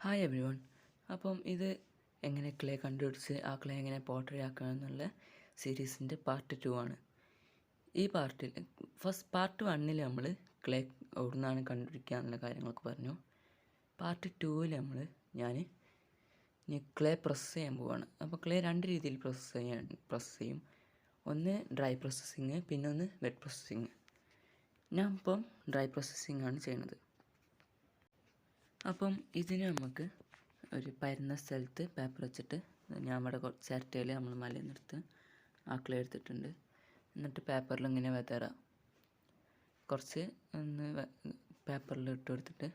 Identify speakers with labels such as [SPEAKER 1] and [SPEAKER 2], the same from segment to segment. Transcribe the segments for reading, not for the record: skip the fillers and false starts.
[SPEAKER 1] Hi every one. അപ്പം ഇത് എങ്ങനെ ക്ലേ കണ്ടുപിടിച്ച് ആ ക്ലേ എങ്ങനെ പോർട്രേ ആക്കണം എന്നുള്ള സീരീസിൻ്റെ പാർട്ട് 2 ആണ്. ഈ പാർട്ടിൽ പാർട്ട് 1 നമ്മൾ ക്ലേ എവിടുന്നാണ് കണ്ടുപിടിക്കുക എന്നുള്ള കാര്യങ്ങളൊക്കെ പറഞ്ഞു. പാർട്ട് 2 ഞാൻ ക്ലേ പ്രോസസ്സ് ചെയ്യാൻ പോവാണ്. അപ്പോൾ ക്ലേ രണ്ട് രീതിയിൽ പ്രോസസ്സ് ചെയ്യും. ഒന്ന് ഡ്രൈ പ്രോസസ്സിങ്, പിന്നെ ഒന്ന് വെറ്റ് പ്രോസസ്സിങ്. ഞാൻ ഇപ്പം ഡ്രൈ പ്രോസസ്സിങ് ആണ് ചെയ്യുന്നത്. അപ്പം ഇതിന് നമുക്ക് ഒരു പരന്ന സ്ഥലത്ത് പേപ്പർ വെച്ചിട്ട് ഞാൻ ഇവിടെ ചിരട്ടയിൽ നമ്മൾ മലയെന്നെടുത്ത് ആ ക്ലേ എടുത്തിട്ടുണ്ട്. എന്നിട്ട് പേപ്പറിൽ ഇങ്ങനെ വിതറാം. കുറച്ച് ഒന്ന് പേപ്പറിൽ ഇട്ട് കൊടുത്തിട്ട്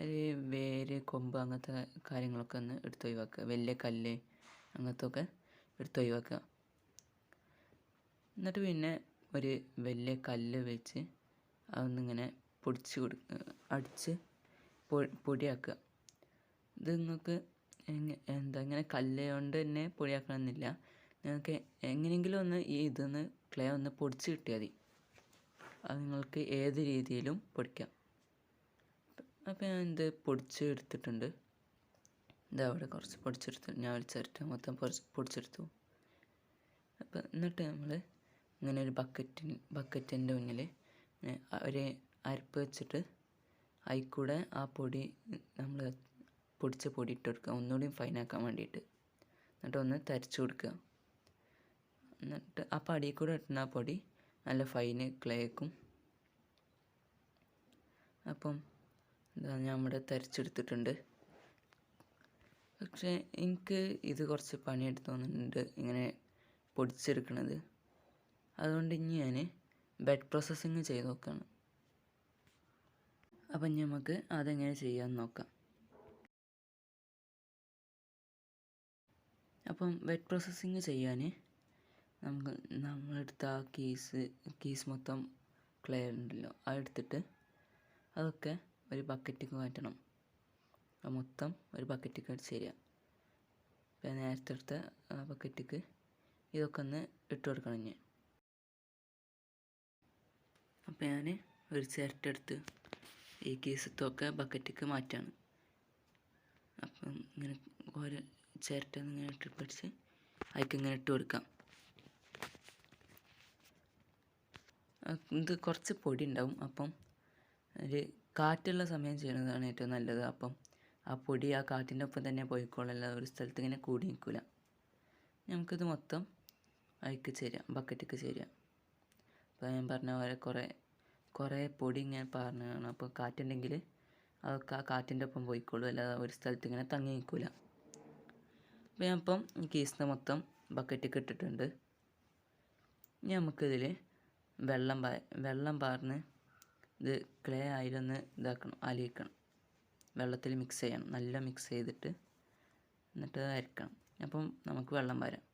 [SPEAKER 1] ഒരു വേര്, കൊമ്പ് അങ്ങനത്തെ കാര്യങ്ങളൊക്കെ ഒന്ന് എടുത്ത് ഒഴിവാക്കുക. വലിയ കല്ല് അങ്ങനത്തെ ഒക്കെ എടുത്ത് ഒഴിവാക്കുക. എന്നിട്ട് പിന്നെ ഒരു വലിയ കല്ല് വെച്ച് അതൊന്നിങ്ങനെ അടിച്ച് പൊടിയാക്കുക. ഇത് നിങ്ങൾക്ക് ഇങ്ങനെ കല്ല് കൊണ്ട് തന്നെ പൊടിയാക്കണമെന്നില്ല. നിങ്ങൾക്ക് എങ്ങനെയെങ്കിലും ഒന്ന് ഇതൊന്ന് ക്ലേ ഒന്ന് പൊടിച്ച് കിട്ടിയാൽ മതി. അത് നിങ്ങൾക്ക് ഏത് രീതിയിലും പൊടിക്കാം. അപ്പോൾ ഞാൻ ഇത് പൊടിച്ച് എടുത്തിട്ടുണ്ട്. ഇതവിടെ കുറച്ച് പൊടിച്ചെടുത്തു. ഞാൻ ഒരു ചിരട്ട മൊത്തം പൊടിച്ചെടുത്തു. അപ്പം എന്നിട്ട് നമ്മൾ ഇങ്ങനെ ഒരു ബക്കറ്റിൻ്റെ മുന്നിൽ ഒരു അരിപ്പ് വെച്ചിട്ട് അതിൽ കൂടെ ആ പൊടി നമ്മൾ പൊടിച്ച പൊടി ഇട്ട് കൊടുക്കുക, ഒന്നുകൂടി ഫൈനാക്കാൻ വേണ്ടിയിട്ട്. എന്നിട്ട് ഒന്ന് തരിച്ചു കൊടുക്കുക. എന്നിട്ട് ആ പടിയിൽ കൂടെ ഇട്ടുന്ന ആ പൊടി നല്ല ഫൈന് ക്ലേക്കും. അപ്പം ഞാൻ ഇവിടെ തരിച്ചെടുത്തിട്ടുണ്ട്. പക്ഷേ എനിക്ക് ഇത് കുറച്ച് പണിയെടുത്ത് തോന്നുന്നുണ്ട് ഇങ്ങനെ പൊടിച്ചെടുക്കണത്. അതുകൊണ്ട് ഇനി ഞാൻ ബെഡ് പ്രോസസ്സിങ് ചെയ്ത് നോക്കുകയാണ്. അപ്പം നമുക്ക് അതെങ്ങനെ ചെയ്യാമെന്ന് നോക്കാം. അപ്പം വെറ്റ് പ്രോസസ്സിങ് ചെയ്യാൻ നമ്മളെടുത്ത ആ കീസ് മൊത്തം ക്ലേ ഉണ്ടല്ലോ, അതെടുത്തിട്ട് അതൊക്കെ ഒരു ബക്കറ്റിലേക്ക് മാറ്റണം. അത് മൊത്തം ഒരു ബക്കറ്റിലേക്ക് അടിച്ച് തരിക. അപ്പം നേരത്തെ എടുത്ത ആ ബക്കറ്റിലേക്ക് ഇതൊക്കെ ഒന്ന് ഇട്ട് കൊടുക്കണം. ഞാൻ അപ്പം ഞാൻ ഒരു ചിരട്ട എടുത്ത് ഈ കീസത്തൊക്കെ ബക്കറ്റിലേക്ക് മാറ്റാണ്. അപ്പം ഇങ്ങനെ ഓരോ ചിരട്ട ഇങ്ങനെ ഇട്ട് പിടിച്ച് അതിങ്ങനെ ഇട്ട് കൊടുക്കാം. ഇത് കുറച്ച് പൊടി ഉണ്ടാവും. അപ്പം ഒരു കാറ്റുള്ള സമയം ചെയ്യുന്നതാണ് ഏറ്റവും നല്ലത്. അപ്പം ആ പൊടി ആ കാറ്റിൻ്റെ ഒപ്പം തന്നെ പോയിക്കോളല്ല, ഒരു സ്ഥലത്ത് ഇങ്ങനെ കൂടി നിൽക്കില്ല. നമുക്കിത് മൊത്തം ബക്കറ്റിലേക്ക് ചേരുക. അപ്പോൾ ഞാൻ പറഞ്ഞ പോലെ കുറേ പൊടി ഇങ്ങനെ പറഞ്ഞാണ്. അപ്പോൾ കാറ്റുണ്ടെങ്കിൽ അതൊക്കെ ആ കാറ്റിൻ്റെ ഒപ്പം പോയിക്കോളൂ, അല്ലാതെ ഒരു സ്ഥലത്ത് ഇങ്ങനെ തങ്ങി നിൽക്കില്ല. അപ്പോൾ ഞാൻ ഇപ്പം കീസിന് മൊത്തം ബക്കറ്റിലേക്ക് ഇട്ടിട്ടുണ്ട്. ഇനി നമുക്കിതിൽ വെള്ളം പാർന്ന് ഇത് ക്ലേ ആയിലൊന്ന് അലിയിക്കണം. വെള്ളത്തിൽ മിക്സ് ചെയ്യണം, നല്ല മിക്സ് ചെയ്തിട്ട് എന്നിട്ട് അരക്കണം. അപ്പം നമുക്ക് വെള്ളം പാരാം.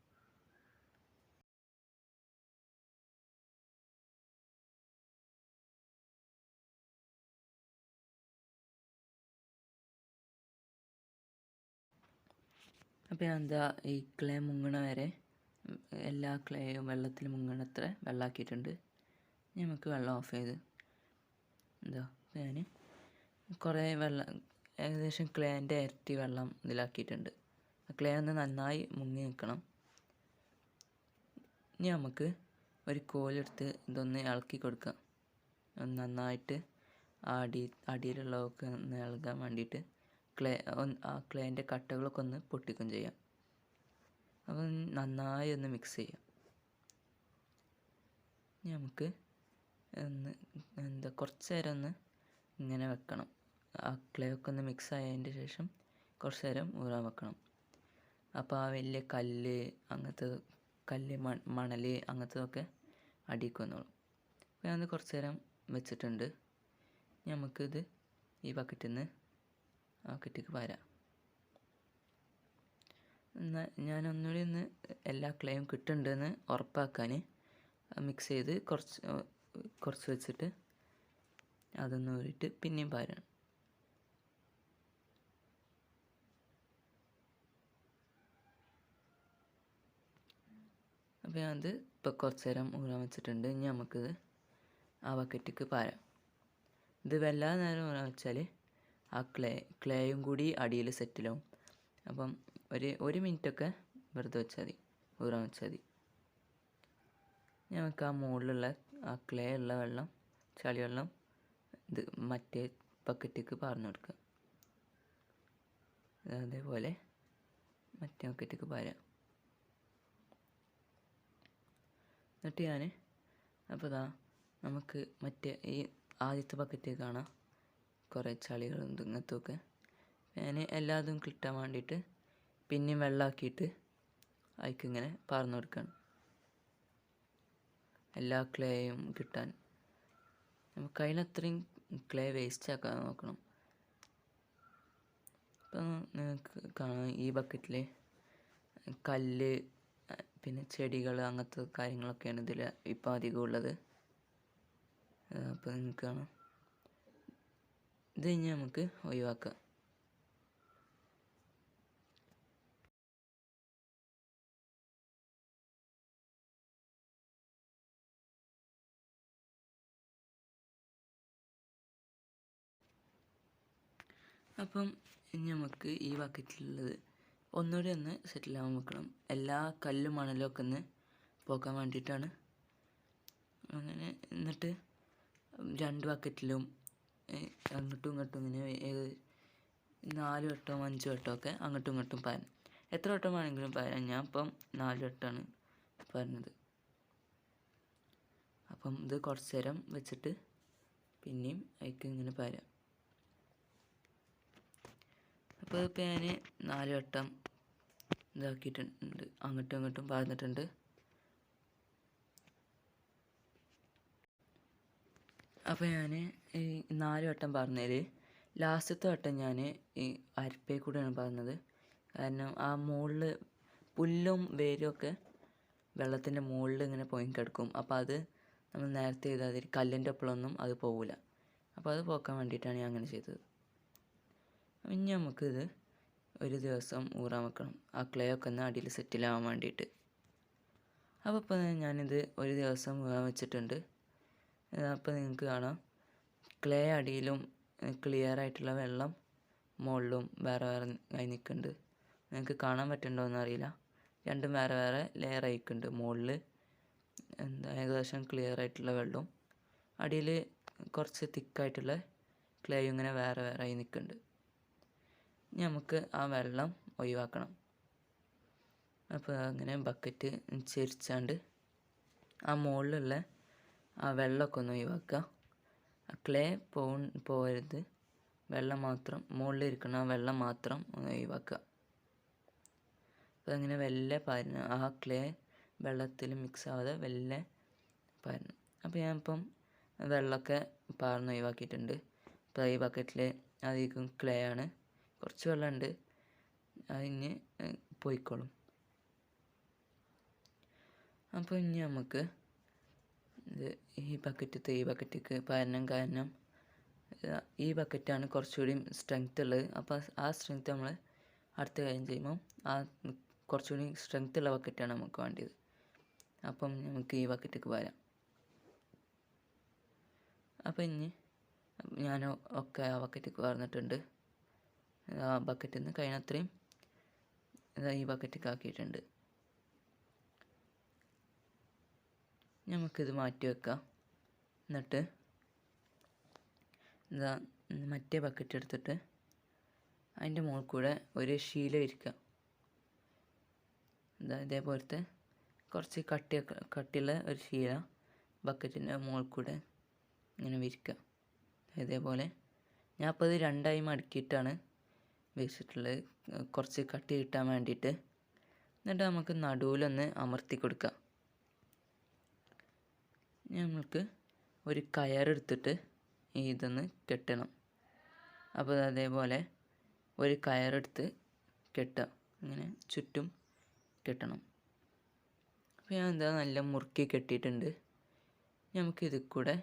[SPEAKER 1] അപ്പോൾ ഞാൻ ഈ ക്ലേ മുങ്ങണ വരെ എല്ലാ ക്ലേയും വെള്ളത്തിൽ മുങ്ങണത്ര വെള്ളമാക്കിയിട്ടുണ്ട്. നമുക്ക് വെള്ളം ഓഫ് ചെയ്ത് അപ്പോൾ ഞാൻ കുറേ ഏകദേശം ക്ലേൻ്റെ ഇരട്ടി വെള്ളം ഇതിലാക്കിയിട്ടുണ്ട്. ക്ലേ ഒന്ന് നന്നായി മുങ്ങി നിൽക്കണം. ഇനി നമുക്ക് ഒരു കോലെടുത്ത് ഇതൊന്ന് ഇളക്കി കൊടുക്കാം. നന്നായിട്ട് അടിയിലുള്ളതൊക്കെ ഒന്ന് ഇളകാൻ വേണ്ടിയിട്ട് ആ ക്ലേൻ്റെ കട്ടകളൊക്കെ ഒന്ന് പൊട്ടിക്കുകയും ചെയ്യാം. അപ്പം നന്നായി ഒന്ന് മിക്സ് ചെയ്യാം. ഇനി നമുക്ക് കുറച്ച് നേരം ഒന്ന് ഇങ്ങനെ വെക്കണം. ആ ക്ലേ ഒക്കെ ഒന്ന് മിക്സ് ആയതിൻ്റെ ശേഷം കുറച്ച് നേരം ഊറാൻ വെക്കണം. അപ്പോൾ ആ വലിയ മണൽ അങ്ങനത്തതൊക്കെ അടിക്ക് വന്നോളും. അപ്പോൾ ഞാനത് കുറച്ച് നേരം വെച്ചിട്ടുണ്ട്. നമുക്കിത് ഈ ബക്കറ്റിൽ പാരാം. ഞാൻ ഒന്നുകൂടി എല്ലാ ക്ലേയും കിട്ടുന്നുണ്ടെന്ന് ഉറപ്പാക്കാൻ മിക്സ് ചെയ്ത് കുറച്ച് വെച്ചിട്ട് അതൊന്ന് ഊരിയിട്ട് പിന്നെയും പാരാണ്. അപ്പോൾ ഞാനത് ഇപ്പോൾ കുറച്ച് നേരം ഊറാൻ വെച്ചിട്ടുണ്ട്. ഇനി നമുക്കിത് ആ ബക്കറ്റിലേക്ക് പാരാം. ഇത് വല്ലാതെ നേരം ഊറാൻ വെച്ചാൽ ആ ക്ലേയും കൂടി അടിയിൽ സെറ്റിലാവും. അപ്പം ഒരു മിനിറ്റൊക്കെ വെറുതെ വെച്ചാൽ മതി, ഊറാൻ വെച്ചാൽ മതി. നമുക്ക് ആ മുകളിലുള്ള ആ ക്ലേ ഉള്ള വെള്ളം, ചളിവെള്ളം ഇത് മറ്റേ ബക്കറ്റിലേക്ക് പാർന്നു കൊടുക്കുക. അതേപോലെ മറ്റേ ബക്കറ്റിലേക്ക് പാരാം. എന്നിട്ട് അപ്പോൾ നമുക്ക് മറ്റേ ഈ ആദ്യത്തെ ബക്കറ്റ് കാണാം കുറേ ചളികളും ഇങ്ങനത്തൊക്കെ. ഞാൻ എല്ലാതും കിട്ടാൻ വേണ്ടിയിട്ട് പിന്നെയും വെള്ളമാക്കിയിട്ട് അതിക്കിങ്ങനെ പാർന്നു കൊടുക്കുകയാണ്, എല്ലാ ക്ലേയും കിട്ടാൻ. നമുക്ക് അതിനത്രയും ക്ലേ വേസ്റ്റ് ആക്കാതെ നോക്കണം. ഇപ്പം നിങ്ങൾക്ക് കാണാം ഈ ബക്കറ്റിൽ കല്ല്, പിന്നെ ചെടികൾ, അങ്ങനത്തെ കാര്യങ്ങളൊക്കെയാണ് ഇതിൽ ഇപ്പോൾ അധികം ഉള്ളത്. അപ്പോൾ നിങ്ങൾക്ക് കാണാം, ഇത് കഴിഞ്ഞ് നമുക്ക് ഒഴിവാക്കാം. അപ്പം ഇനി നമുക്ക് ഈ ബക്കറ്റിലുള്ളത് ഒന്നുകൂടി ഒന്ന് സെറ്റിലാവാൻ വെക്കണം. എല്ലാ കല്ലും മണലും ഒക്കെ ഒന്ന് പോക്കാൻ വേണ്ടിയിട്ടാണ്. അങ്ങനെ എന്നിട്ട് 2 ബക്കറ്റിലും അങ്ങോട്ടും ഇങ്ങോട്ടും ഇങ്ങനെ 4 വട്ടമോ 5 വട്ടമോ ഒക്കെ അങ്ങോട്ടും ഇങ്ങോട്ടും പാരണം. എത്ര വട്ടം വേണമെങ്കിലും പാരാം. ഞാൻ ഇപ്പം 4 വട്ടമാണ് പറഞ്ഞത്. അപ്പം ഇത് കുറച്ച് നേരം വെച്ചിട്ട് പിന്നെയും അതിലേക്ക് ഇങ്ങനെ പാരാം. അപ്പോൾ ഇപ്പോൾ ഞാൻ 4 വട്ടം ഇതാക്കിയിട്ടുണ്ട്, അങ്ങോട്ടും ഇങ്ങോട്ടും പാർന്നിട്ടുണ്ട്. അപ്പോൾ ഞാൻ ഈ 4 വട്ടം പാർന്നതിൽ ലാസ്റ്റത്തെ വട്ടം ഞാൻ ഈ അരിപ്പേ കൂടെയാണ് പാർന്നത്. കാരണം ആ മുകളിൽ പുല്ലും വേരും ഒക്കെ വെള്ളത്തിൻ്റെ മുകളിൽ ഇങ്ങനെ പൊങ്ങിക്കിടക്കും. അപ്പോൾ അത് നമ്മൾ നേരത്തെ ചെയ്താൽ കല്ലിൻ്റെ ഒപ്പമൊന്നും അത് പോവില്ല. അപ്പോൾ അത് പോക്കാൻ വേണ്ടിയിട്ടാണ് ഞാൻ അങ്ങനെ ചെയ്തത്. ഇനി നമുക്കിത് ഒരു ദിവസം ഊറാൻ വെക്കണം, ആ ക്ലേ ഒക്കെ ഒന്ന് അടിയിൽ സെറ്റിലാവാൻ വേണ്ടിയിട്ട്. അപ്പോൾ ഇപ്പോൾ ഞാനിത് ഒരു ദിവസം ഊറാൻ വെച്ചിട്ടുണ്ട്. അപ്പോൾ നിങ്ങൾക്ക് കാണാം ക്ലേ അടിയിലും ക്ലിയർ ആയിട്ടുള്ള വെള്ളം മുകളിലും വേറെ വേറെ ആയി നിൽക്കുന്നുണ്ട്. നിങ്ങൾക്ക് കാണാൻ പറ്റുന്നുണ്ടോ എന്നറിയില്ല. രണ്ടും വേറെ വേറെ ലെയർ ആയിക്കുന്നുണ്ട്. മുകളിൽ ഏകദേശം ക്ലിയർ ആയിട്ടുള്ള വെള്ളവും അടിയിൽ കുറച്ച് തിക്കായിട്ടുള്ള ക്ലേയും ഇങ്ങനെ വേറെ വേറെ ആയി നിൽക്കുന്നുണ്ട്. ഇനി നമുക്ക് ആ വെള്ളം ഒഴിവാക്കണം. അപ്പോൾ അങ്ങനെ ബക്കറ്റ് ചെരിച്ചാണ്ട് ആ മുകളിലുള്ള ആ വെള്ളമൊക്കെ ഒന്ന് ഒഴിവാക്കുക. ആ ക്ലേ പോകരുത്, വെള്ളം മാത്രം, മുകളിലിരിക്കുന്ന ആ വെള്ളം മാത്രം ഒന്ന് ഒഴിവാക്കുക. അപ്പോൾ അങ്ങനെ വെല്ലെ പാരണം, ആ ക്ലേ വെള്ളത്തിൽ മിക്സ് ആവാതെ വെല്ലെ പാരണം. അപ്പോൾ ഞാനിപ്പം വെള്ളമൊക്കെ പാർന്ന് ഒഴിവാക്കിയിട്ടുണ്ട്. ഇപ്പോൾ ഈ ബക്കറ്റിൽ അധികം ക്ലേ ആണ്, കുറച്ച് വെള്ളമുണ്ട്, അതിന് പോയിക്കോളും. അപ്പോൾ ഇനി നമുക്ക് ഈ ബക്കറ്റിലേക്ക് പാരണം. കാരണം ഈ ബക്കറ്റാണ് കുറച്ചുകൂടി സ്ട്രെങ്ത് ഉള്ളത്. അപ്പോൾ ആ സ്ട്രെങ്ത് നമ്മൾ അടുത്ത കാര്യം ചെയ്യുമ്പോൾ ആ കുറച്ചുകൂടി സ്ട്രെങ്ത് ഉള്ള ബക്കറ്റാണ് നമുക്ക് വേണ്ടത്. അപ്പം നമുക്ക് ഈ ബക്കറ്റിലേക്ക് പാരാം. അപ്പോൾ ഇനി ഞാൻ ഒക്കെ ആ ബക്കറ്റിലേക്ക് പാർന്നിട്ടുണ്ട്. ആ ബക്കറ്റിൽ നിന്ന് കഴിയുന്നത്രയും ഈ ബക്കറ്റിലേക്ക് ആക്കിയിട്ടുണ്ട്. നമുക്കിത് മാറ്റി വെക്കാം. എന്നിട്ട് മറ്റേ ബക്കറ്റ് എടുത്തിട്ട് അതിൻ്റെ മുകളിൽ കൂടെ ഒരു ശീല വിരിക്കുക. ഇതേപോലത്തെ കുറച്ച് കട്ടിയുള്ള ഒരു ശീല ബക്കറ്റിൻ്റെ മുകളിൽ കൂടെ ഇങ്ങനെ വിരിക്കുക. ഇതേപോലെ ഞാൻ അപ്പോൾ ഇത് 2ആയി മടക്കിയിട്ടാണ് വിരിച്ചിട്ടുള്ളത്, കുറച്ച് കട്ടി കിട്ടാൻ വേണ്ടിയിട്ട്. എന്നിട്ട് നമുക്ക് നടുവിലൊന്ന് അമർത്തി കൊടുക്കുക. നമുക്ക് ഒരു കയറെടുത്തിട്ട് ഇതൊന്ന് കെട്ടണം. അപ്പോൾ അതേപോലെ ഒരു കയറെടുത്ത് കെട്ടുക, ഇങ്ങനെ ചുറ്റും കെട്ടണം. അപ്പോൾ ഞാൻ നല്ല മുറുക്കി കെട്ടിയിട്ടുണ്ട്. നമുക്കിതിൽ കൂടെ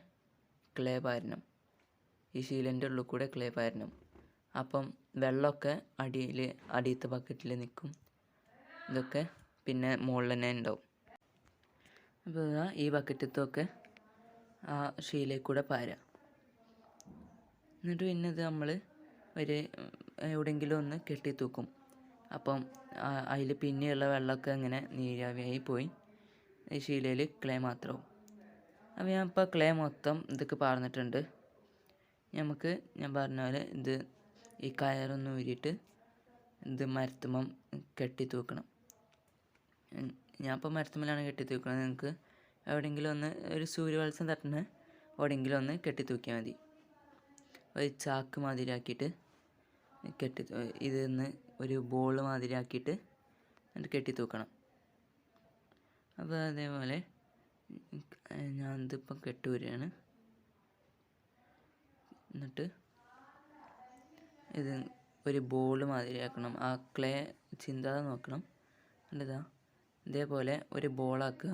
[SPEAKER 1] ക്ലേ പാരണം, ഈ ശീലൻ്റെ ഉള്ളിൽ കൂടെ ക്ലേ പാരണം. അപ്പം വെള്ളമൊക്കെ അടിയത്തെ ബക്കറ്റിൽ നിൽക്കും, ഇതൊക്കെ പിന്നെ മുകളിൽ തന്നെ ഉണ്ടാവും. അപ്പോൾ ഈ ബക്കറ്റത്തൊക്കെ ആ ശീലയിൽ കൂടെ പാരാം. എന്നിട്ട് പിന്നെ ഇത് നമ്മൾ ഒരു എവിടെയെങ്കിലും ഒന്ന് കെട്ടി തൂക്കും. അപ്പം അതിൽ പിന്നെയുള്ള വെള്ളമൊക്കെ ഇങ്ങനെ നീരാവിയായി പോയി ഈ ശീലയിൽ ക്ലേ മാത്രമാവും. അപ്പോൾ ഞാൻ ഇപ്പോൾ ക്ലേ മൊത്തം ഇതൊക്കെ പറഞ്ഞിട്ടുണ്ട്. നമുക്ക് ഞാൻ പറഞ്ഞ പോലെ ഇത് ഈ കയറൊന്ന് ഊരിയിട്ട് ഇത് മരത്തുമ്പം കെട്ടി തൂക്കണം. ഞാൻ ഇപ്പോൾ മരത്തുമ്മലാണ് കെട്ടി തൂക്കുന്നത്. നിങ്ങൾക്ക് എവിടെയെങ്കിലും ഒന്ന് ഒരു സൂര്യവെളിച്ചം തട്ടുന്ന എവിടെയെങ്കിലും ഒന്ന് കെട്ടി തൂക്കിയാൽ മതി. ഒരു ചാക്ക് മാതിരിയാക്കിയിട്ട് ഇതിന്ന് ഒരു ബോൾ മാതിരിയാക്കിയിട്ട് എന്നിട്ട് കെട്ടി തൂക്കണം. അപ്പോൾ അതേപോലെ ഞാൻ ഇതിപ്പം കെട്ടൂരാണ്. എന്നിട്ട് ഇത് ഒരു ബോൾ മാതിരിയാക്കണം. ആ ക്ലേ ചിന്താതെ നോക്കണം. എന്നിട്ടാ ഇതേപോലെ ഒരു ബോളാക്കുക.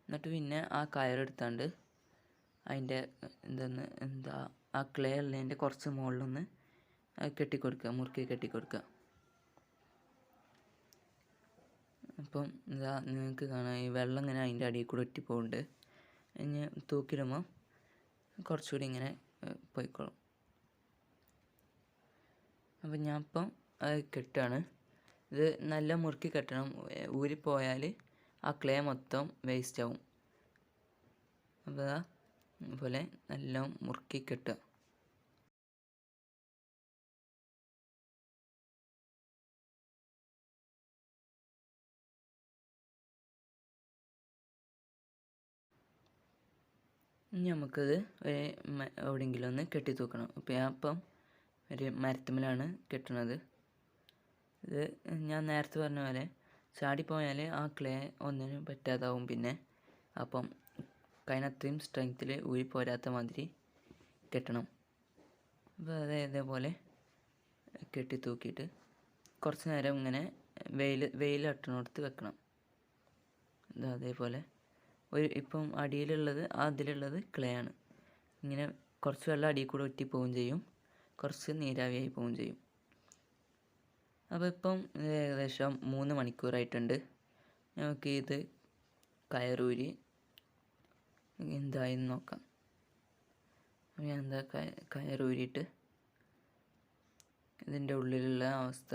[SPEAKER 1] എന്നിട്ട് പിന്നെ ആ കയറെടുത്താണ്ട് അതിൻ്റെ ആ ക്ലേ ഉള്ളതിൻ്റെ കുറച്ച് മുകളിലൊന്ന് കെട്ടിക്കൊടുക്കുക, മുറുക്കി കെട്ടിക്കൊടുക്കുക. അപ്പം നിങ്ങൾക്ക് കാണാം ഈ വെള്ളം ഇങ്ങനെ അതിൻ്റെ അടിയിൽ കൂടെ ഒറ്റിപ്പോകുന്നുണ്ട്. ഇനി തൂക്കിയിടുമ്പോൾ കുറച്ചുകൂടി ഇങ്ങനെ പോയിക്കോളും. അപ്പം ഞാൻ ഇപ്പം കെട്ടുകയാണ്. ഇത് നല്ല മുറുക്കി കെട്ടണം. ഊരിപ്പോയാൽ ആ ക്ലേ മൊത്തം വേസ്റ്റ് ആവും. അപ്പോൾ അതുപോലെ നല്ല മുറുക്കി കെട്ടുക. ഇനി നമുക്കത് എവിടെയെങ്കിലും ഒന്ന് കെട്ടി തൂക്കണം. അപ്പോൾ ഞാൻ ഇപ്പം ഒരു മരത്തുമ്മലാണ് കെട്ടണത്. ഇത് ഞാൻ നേരത്തെ പറഞ്ഞ പോലെ ചാടിപ്പോയാൽ ആ ക്ലേ ഒന്നിനും പറ്റാതാവും. പിന്നെ അപ്പം കൈനത്രയും സ്ട്രെങ്ത്തിൽ ഊരിപ്പോരാത്ത മാതിരി കെട്ടണം. അപ്പോൾ അതേപോലെ കെട്ടി തൂക്കിയിട്ട് കുറച്ച് നേരം ഇങ്ങനെ വെയിൽ തട്ടുന്നിടത്ത് വെക്കണം. അതേപോലെ ഇപ്പം അതിലുള്ളത് ക്ലേ ആണ്. ഇങ്ങനെ കുറച്ച് വെള്ളം അടിയിൽ കൂടെ ഒറ്റി പോവുകയും ചെയ്യും, കുറച്ച് നീരാവിയായി പോവുകയും ചെയ്യും. അപ്പോൾ ഇപ്പം ഏകദേശം 3 മണിക്കൂറായിട്ടുണ്ട്. നമുക്ക് ഇത് കയറൂരി എന്തായെന്ന് നോക്കാം. ഞാൻ കയറൂരിയിട്ട് ഇതിൻ്റെ ഉള്ളിലുള്ള അവസ്ഥ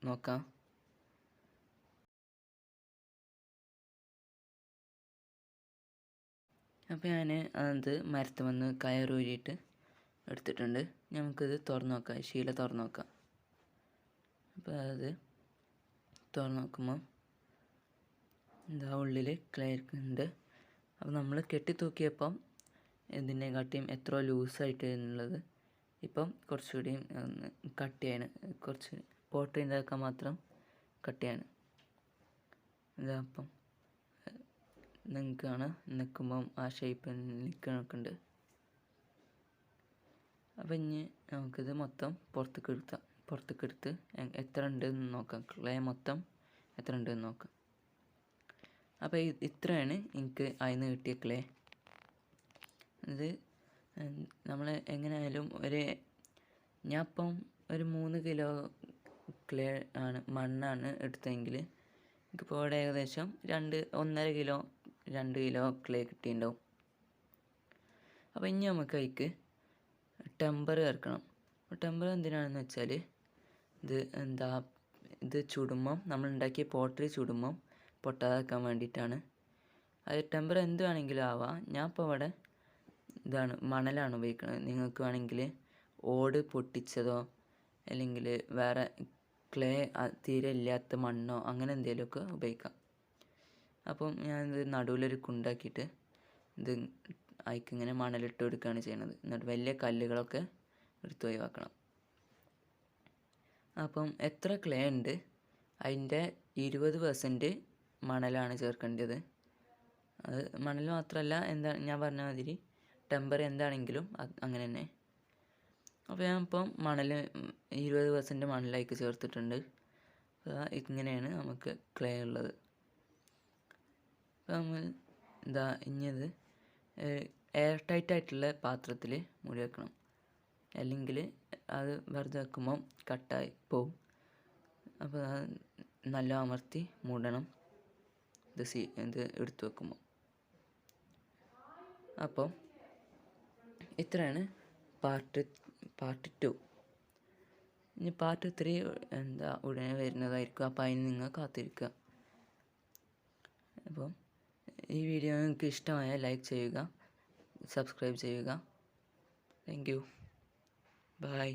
[SPEAKER 1] നോക്കാം. അപ്പോൾ ഞാൻ അത് മരത്തുമെന്ന് കയറൂരിയിട്ട് എടുത്തിട്ടുണ്ട്. നമുക്കിത് തുറന്ന് നോക്കാം, ശീല തുറന്ന് നോക്കാം. അപ്പോൾ അത് തുറന്ന് നോക്കുമ്പോൾ ഉള്ളിൽ ക്ലേ ഉണ്ട്. അപ്പോൾ നമ്മൾ കെട്ടി തൂക്കിയപ്പം ഇതിനെക്കാട്ടിയും എത്രയോ ലൂസായിട്ട് ഉള്ളത് ഇപ്പം കുറച്ചുകൂടി കട്ടിയാണ്. കുറച്ച് പോട്ട് ഉണ്ടാക്കാൻ മാത്രം കട്ടിയാണ്. ഇതപ്പം നിൽക്കുകയാണ്. നിൽക്കുമ്പം ആ ഷേപ്പ് നിൽക്കണൊക്കെയുണ്ട്. അപ്പം ഇനി നമുക്കിത് മൊത്തം പുറത്തേക്ക് എടുത്ത് എത്ര ഉണ്ടെന്ന് നോക്കാം. ക്ലേ മൊത്തം എത്ര ഉണ്ടെന്ന് നോക്കാം. അപ്പോൾ ഇത്രയാണ് എനിക്ക് അതിൽ നിന്ന് കിട്ടിയ ക്ലേ. ഇത് നമ്മൾ എങ്ങനെയായാലും ഞാൻ ഇപ്പം ഒരു 3 കിലോ ക്ലേ മണ്ണാണ് എടുത്തതെങ്കിൽ എനിക്കിപ്പോൾ ഇവിടെ ഏകദേശം 1.5 കിലോ 2 കിലോ ക്ലേ കിട്ടിയിട്ടുണ്ടാവും. അപ്പോൾ ഇനി നമുക്ക് അതിക്ക് ടെമ്പർ ചേർക്കണം. ടെമ്പർ എന്തിനാണെന്ന് വെച്ചാൽ ഇത് ചുടുമ്പം നമ്മൾ ഉണ്ടാക്കിയ പോട്ടറി ചുടുമ്പം പൊട്ടാതാക്കാൻ വേണ്ടിയിട്ടാണ്. അത് ടെമ്പർ എന്ത് വേണമെങ്കിലും ആവാം. ഞാൻ ഇപ്പോൾ ഇവിടെ മണലാണ് ഉപയോഗിക്കുന്നത്. നിങ്ങൾക്ക് വേണമെങ്കിൽ ഓട് പൊട്ടിച്ചതോ അല്ലെങ്കിൽ വേറെ ക്ലേ തീരെ ഇല്ലാത്ത മണ്ണോ അങ്ങനെ എന്തെങ്കിലുമൊക്കെ ഉപയോഗിക്കാം. അപ്പം ഞാനിത് നടുവിലൊരു കുണ്ടാക്കിയിട്ട് ഇത് അതിക്കിങ്ങനെ മണലിട്ട് കൊടുക്കുകയാണ് ചെയ്യുന്നത്. എന്നിട്ട് വലിയ കല്ലുകളൊക്കെ എടുത്ത് ഒഴിവാക്കണം. അപ്പം എത്ര ക്ലേ ഉണ്ട് അതിൻ്റെ 20% മണലാണ് ചേർക്കേണ്ടത്. അത് മണൽ മാത്രമല്ല, ഞാൻ പറഞ്ഞ മാതിരി ടെമ്പർ എന്താണെങ്കിലും അങ്ങനെ തന്നെ. അപ്പോൾ ഞാൻ ഇപ്പം 20% മണലേക്ക് ചേർത്തിട്ടുണ്ട്. ഇങ്ങനെയാണ് നമുക്ക് ക്ലേ ഉള്ളത്. അപ്പോൾ നമ്മൾ ഇനിയത് എയർ ടൈറ്റ് ആയിട്ടുള്ള പാത്രത്തിൽ മൂടി വെക്കണം. അല്ലെങ്കിൽ അത് വെറുതെ വെക്കുമ്പം കട്ടായി പോവും. അപ്പോൾ നല്ല അമർത്തി മൂടണം ഇത് എടുത്ത് വെക്കുമ്പോൾ. അപ്പോൾ ഇത്രയാണ് പാർട്ട് 2. ഇനി പാർട്ട് 3 ഉടനെ വരുന്നതായിരിക്കും. അപ്പോൾ അതിന് നിങ്ങൾ കാത്തിരിക്കുക. അപ്പം ഈ വീഡിയോ നിങ്ങൾക്ക് ഇഷ്ടമായാൽ ലൈക്ക് ചെയ്യുക, സബ്സ്ക്രൈബ് ചെയ്യുക. Thank you. ബൈ.